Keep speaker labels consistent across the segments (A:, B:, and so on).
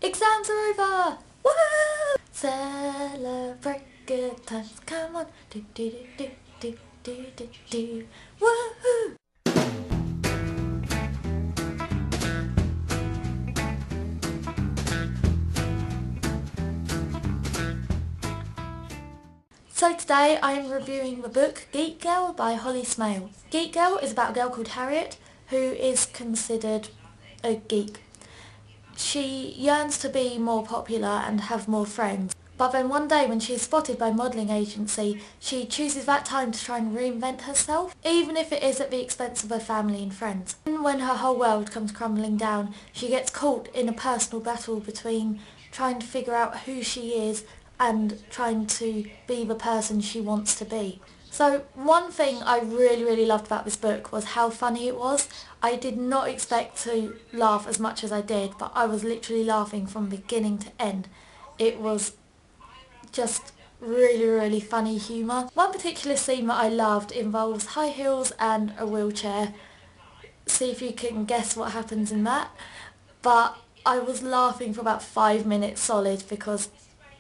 A: Exams are over! Woohoo! Celebrate good times, come on! Do do do do do do do. Woohoo! So today I am reviewing the book Geek by Holly Smale. Geek is about a girl called Harriet who is considered a geek. She yearns to be more popular and have more friends, but then one day when she is spotted by a modelling agency, she chooses that time to try and reinvent herself, even if it is at the expense of her family and friends. And when her whole world comes crumbling down, she gets caught in a personal battle between trying to figure out who she is and trying to be the person she wants to be. So one thing I really loved about this book was how funny it was. I did not expect to laugh as much as I did, but I was literally laughing from beginning to end. It was just really funny humour. One particular scene that I loved involves high heels and a wheelchair. See if you can guess what happens in that. But I was laughing for about 5 minutes solid because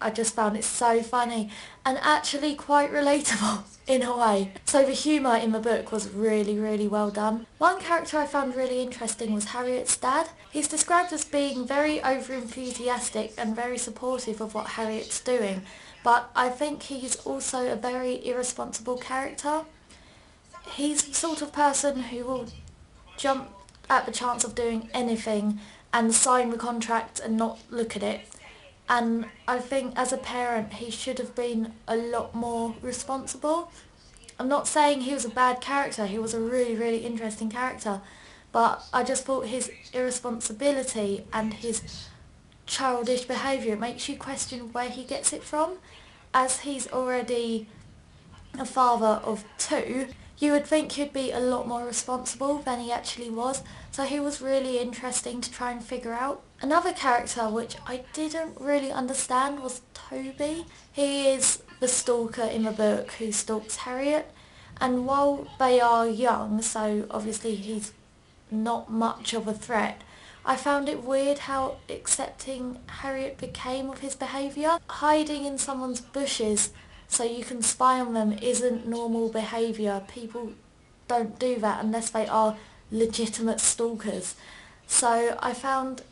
A: I just found it so funny and actually quite relatable in a way. So the humour in the book was really well done. One character I found really interesting was Harriet's dad. He's described as being very over-enthusiastic and very supportive of what Harriet's doing, but I think he's also a very irresponsible character. He's the sort of person who will jump at the chance of doing anything and sign the contract and not look at it. And I think as a parent he should have been a lot more responsible. I'm not saying he was a bad character, he was a really interesting character, but I just thought his irresponsibility and his childish behaviour makes you question where he gets it from. As he's already a father of 2, you would think he'd be a lot more responsible than he actually was, so he was really interesting to try and figure out. Another character which I didn't really understand was Toby. He is the stalker in the book who stalks Harriet, and while they are young, so obviously he's not much of a threat, I found it weird how accepting Harriet became of his behaviour. Hiding in someone's bushes so you can spy on them isn't normal behaviour. People don't do that unless they are legitimate stalkers. So I found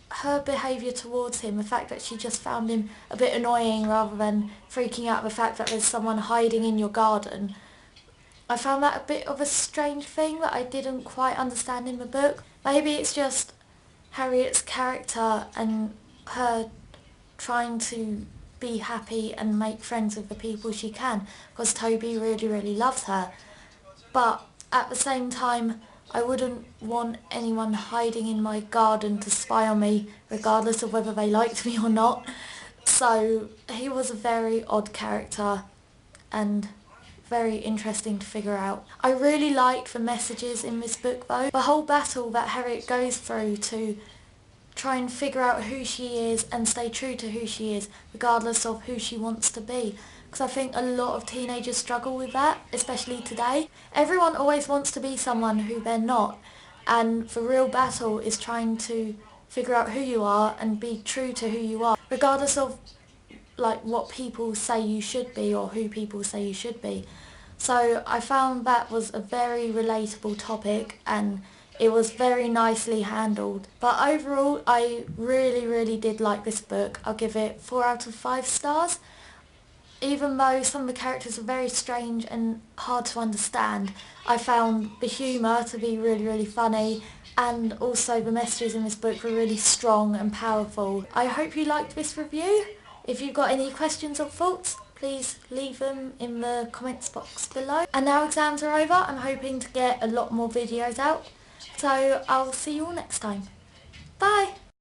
A: her behaviour towards him, the fact that she just found him a bit annoying rather than freaking out the fact that there's someone hiding in your garden, I found that a bit of a strange thing that I didn't quite understand in the book. Maybe it's just Harriet's character and her trying to be happy and make friends with the people she can, because Toby really loves her. But at the same time, I wouldn't want anyone hiding in my garden to spy on me, regardless of whether they liked me or not. So he was a very odd character and very interesting to figure out. I really liked the messages in this book though. The whole battle that Harriet goes through to try and figure out who she is and stay true to who she is, regardless of who she wants to be. Because I think a lot of teenagers struggle with that, especially today. Everyone always wants to be someone who they're not, and the real battle is trying to figure out who you are and be true to who you are, regardless of like what people say you should be or who people say you should be. So I found that was a very relatable topic and it was very nicely handled. But overall I really did like this book. I'll give it 4 out of 5 stars. Even though some of the characters are very strange and hard to understand, I found the humour to be really funny, and also the messages in this book were really strong and powerful. I hope you liked this review. If you've got any questions or thoughts, please leave them in the comments box below. And now exams are over, I'm hoping to get a lot more videos out. So I'll see you all next time. Bye!